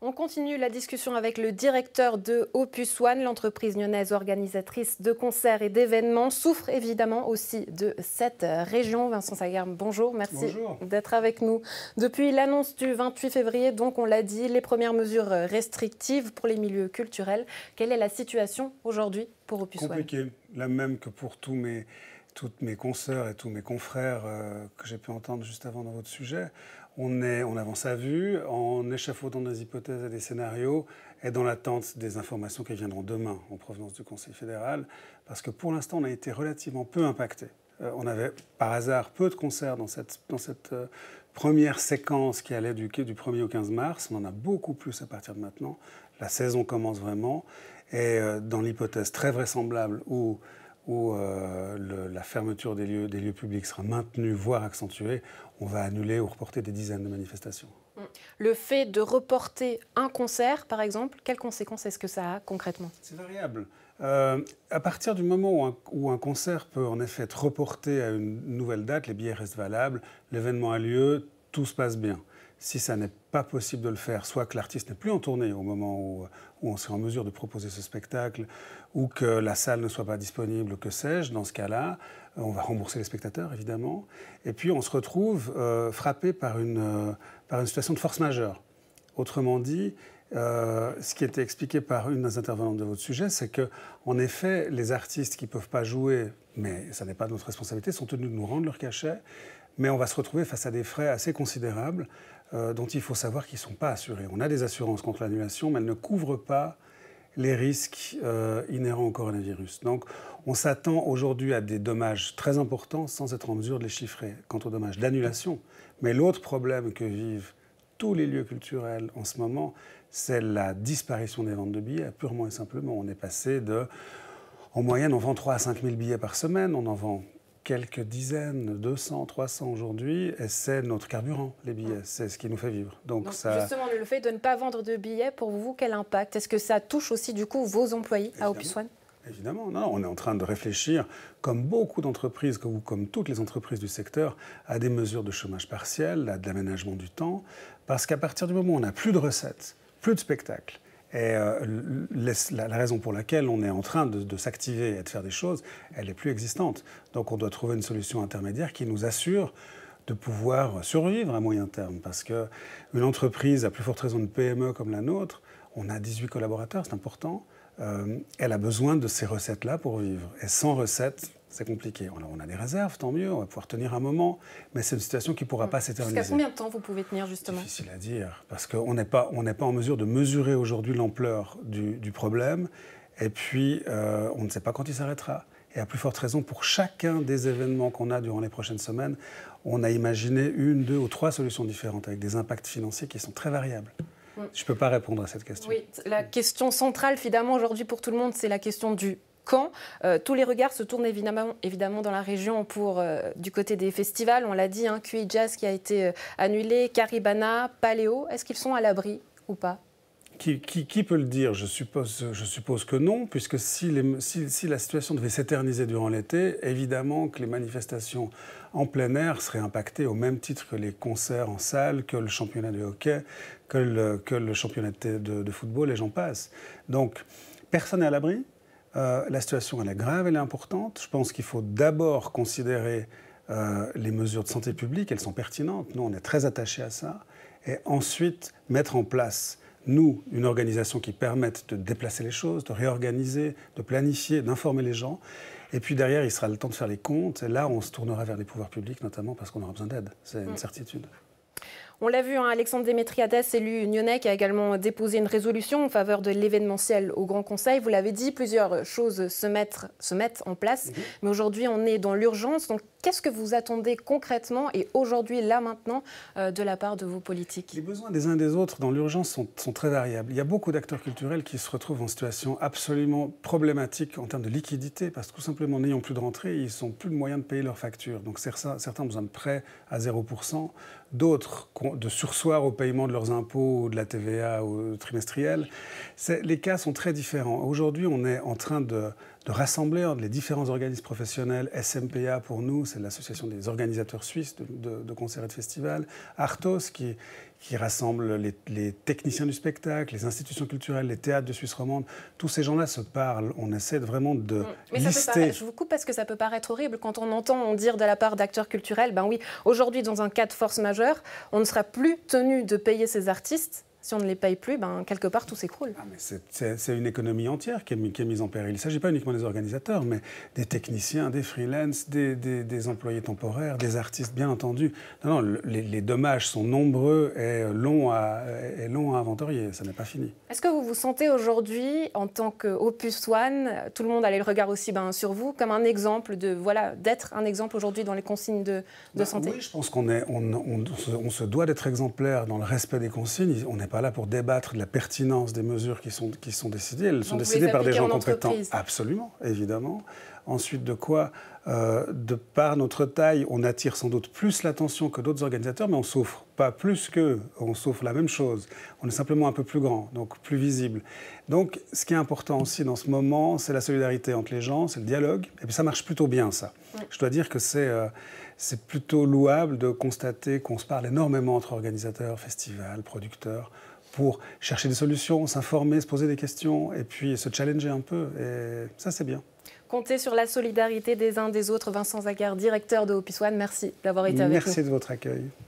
On continue la discussion avec le directeur de Opus One. L'entreprise lyonnaise organisatrice de concerts et d'événements souffre évidemment aussi de cette région. Vincent Sagarme, bonjour, merci d'être avec nous. Depuis l'annonce du 28 février, donc on l'a dit, les premières mesures restrictives pour les milieux culturels. Quelle est la situation aujourd'hui pour Opus One? Compliquée, la même que pour tous mes consoeurs et tous mes confrères que j'ai pu entendre juste avant dans votre sujet. On avance à vue en échafaudant des hypothèses et des scénarios et dans l'attente des informations qui viendront demain en provenance du Conseil fédéral, parce que pour l'instant, on a été relativement peu impacté. On avait par hasard peu de concerts dans cette première séquence qui allait du 1er au 15 mars. On en a beaucoup plus à partir de maintenant. La saison commence vraiment. Et dans l'hypothèse très vraisemblable où la fermeture des lieux publics sera maintenue, voire accentuée, on va annuler ou reporter des dizaines de manifestations. Le fait de reporter un concert, par exemple, quelles conséquences est-ce que ça a concrètement? C'est variable. À partir du moment où un concert peut en effet être reporté à une nouvelle date, les billets restent valables, l'événement a lieu, tout se passe bien. Si ça n'est pas possible de le faire, soit que l'artiste n'est plus en tournée au moment où on serait en mesure de proposer ce spectacle, ou que la salle ne soit pas disponible, que sais-je, dans ce cas-là, on va rembourser les spectateurs, évidemment. Et puis on se retrouve frappé par une situation de force majeure. Autrement dit, ce qui était expliqué par une des intervenantes de votre sujet, c'est qu'en effet, les artistes qui ne peuvent pas jouer, mais ça n'est pas de notre responsabilité, sont tenus de nous rendre leur cachet, mais on va se retrouver face à des frais assez considérables dont il faut savoir qu'ils ne sont pas assurés. On a des assurances contre l'annulation, mais elles ne couvrent pas les risques inhérents au coronavirus. Donc on s'attend aujourd'hui à des dommages très importants sans être en mesure de les chiffrer quant aux dommages d'annulation. Mais l'autre problème que vivent tous les lieux culturels en ce moment, c'est la disparition des ventes de billets. Purement et simplement, on est passé en moyenne, on vend 3 à 5 000 billets par semaine, on en vend quelques dizaines, 200, 300 aujourd'hui, et c'est notre carburant, les billets, c'est ce qui nous fait vivre. Donc ça... Justement, le fait de ne pas vendre de billets, pour vous, quel impact? Est-ce que ça touche aussi du coup vos employés à Opus One? Évidemment, non, on est en train de réfléchir, comme beaucoup d'entreprises, comme toutes les entreprises du secteur, à des mesures de chômage partiel, à de l'aménagement du temps, parce qu'à partir du moment où on n'a plus de recettes, plus de spectacles, et la raison pour laquelle on est en train de s'activer et de faire des choses, elle n'est plus existante. Donc on doit trouver une solution intermédiaire qui nous assure de pouvoir survivre à moyen terme. Parce qu'une entreprise, à plus forte raison une PME comme la nôtre, on a 18 collaborateurs, c'est important, elle a besoin de ces recettes-là pour vivre. Et sans recettes, c'est compliqué. Alors, on a des réserves, tant mieux, on va pouvoir tenir un moment, mais c'est une situation qui ne pourra pas s'éterniser. Jusqu'à combien de temps vous pouvez tenir, justement? Difficile à dire, parce qu'on n'est pas en mesure de mesurer aujourd'hui l'ampleur du problème, et puis on ne sait pas quand il s'arrêtera. Et à plus forte raison, pour chacun des événements qu'on a durant les prochaines semaines, on a imaginé 1, 2 ou 3 solutions différentes, avec des impacts financiers qui sont très variables. Je ne peux pas répondre à cette question. Oui, la question centrale, finalement, aujourd'hui pour tout le monde, c'est la question du quand. Tous les regards se tournent évidemment dans la région du côté des festivals. On l'a dit, QI Jazz qui a été annulé, Caribana, Paléo. Est-ce qu'ils sont à l'abri ou pas? Qui peut le dire? Je suppose que non, puisque si la situation devait s'éterniser durant l'été, évidemment que les manifestations en plein air seraient impactées au même titre que les concerts en salle, que le championnat de hockey, que le championnat de football, et j'en passe. Donc, personne n'est à l'abri. La situation, elle est grave, elle est importante. Je pense qu'il faut d'abord considérer les mesures de santé publique, elles sont pertinentes. Nous, on est très attachés à ça. Et ensuite, mettre en place nous, une organisation qui permette de déplacer les choses, de réorganiser, de planifier, d'informer les gens. Et puis derrière, il sera le temps de faire les comptes. Et là, on se tournera vers les pouvoirs publics, notamment parce qu'on aura besoin d'aide. C'est une certitude. On l'a vu, Alexandre Démétriades, élu nyonnais, qui a également déposé une résolution en faveur de l'événementiel au Grand Conseil. Vous l'avez dit, plusieurs choses se mettent en place. Mais aujourd'hui, on est dans l'urgence. Donc, qu'est-ce que vous attendez concrètement et aujourd'hui, là, maintenant, de la part de vos politiques? Les besoins des uns et des autres dans l'urgence sont très variables. Il y a beaucoup d'acteurs culturels qui se retrouvent en situation absolument problématique en termes de liquidité, parce que tout simplement, n'ayant plus de rentrée, ils n'ont plus de moyens de payer leurs factures. Donc certains ont besoin de prêts à 0%, d'autres de surseoir au paiement de leurs impôts ou de la TVA ou trimestrielle. Les cas sont très différents. Aujourd'hui, on est en train de de rassembler les différents organismes professionnels. SMPA pour nous, c'est l'association des organisateurs suisses de concerts et de festivals. Artos qui rassemble les techniciens du spectacle, les institutions culturelles, les théâtres de Suisse romande. Tous ces gens-là se parlent. On essaie vraiment de lister. Je vous coupe parce que ça peut paraître horrible quand on entend dire de la part d'acteurs culturels, ben oui, aujourd'hui, dans un cas de force majeure, on ne sera plus tenu de payer ces artistes. Si on ne les paye plus, ben, quelque part, tout s'écroule. Ah, c'est une économie entière qui est mise en péril. Il ne s'agit pas uniquement des organisateurs, mais des techniciens, des freelances, des employés temporaires, des artistes, bien entendu. Non, les dommages sont nombreux et longs à inventorier. Ça n'est pas fini. Est-ce que vous vous sentez aujourd'hui, en tant qu'Opus One, tout le monde a le regard aussi sur vous, comme un exemple d'être un exemple aujourd'hui dans les consignes de santé? Oui, je pense qu'on se doit d'être exemplaire dans le respect des consignes. On n'est pas là pour débattre de la pertinence des mesures qui sont décidées. Elles sont décidées par des gens compétents. Absolument, évidemment. Ensuite de quoi, de par notre taille, on attire sans doute plus l'attention que d'autres organisateurs, mais on ne souffre pas plus qu'eux. On souffre la même chose. On est simplement un peu plus grand, donc plus visible. Donc, ce qui est important aussi dans ce moment, c'est la solidarité entre les gens, c'est le dialogue. Et puis ça marche plutôt bien, ça. Oui. Je dois dire que c'est plutôt louable de constater qu'on se parle énormément entre organisateurs, festivals, producteurs, pour chercher des solutions, s'informer, se poser des questions et puis se challenger un peu. Et ça, c'est bien. Comptez sur la solidarité des uns des autres. Vincent Zagar, directeur de Opus One, merci d'avoir été avec nous. Merci de votre accueil.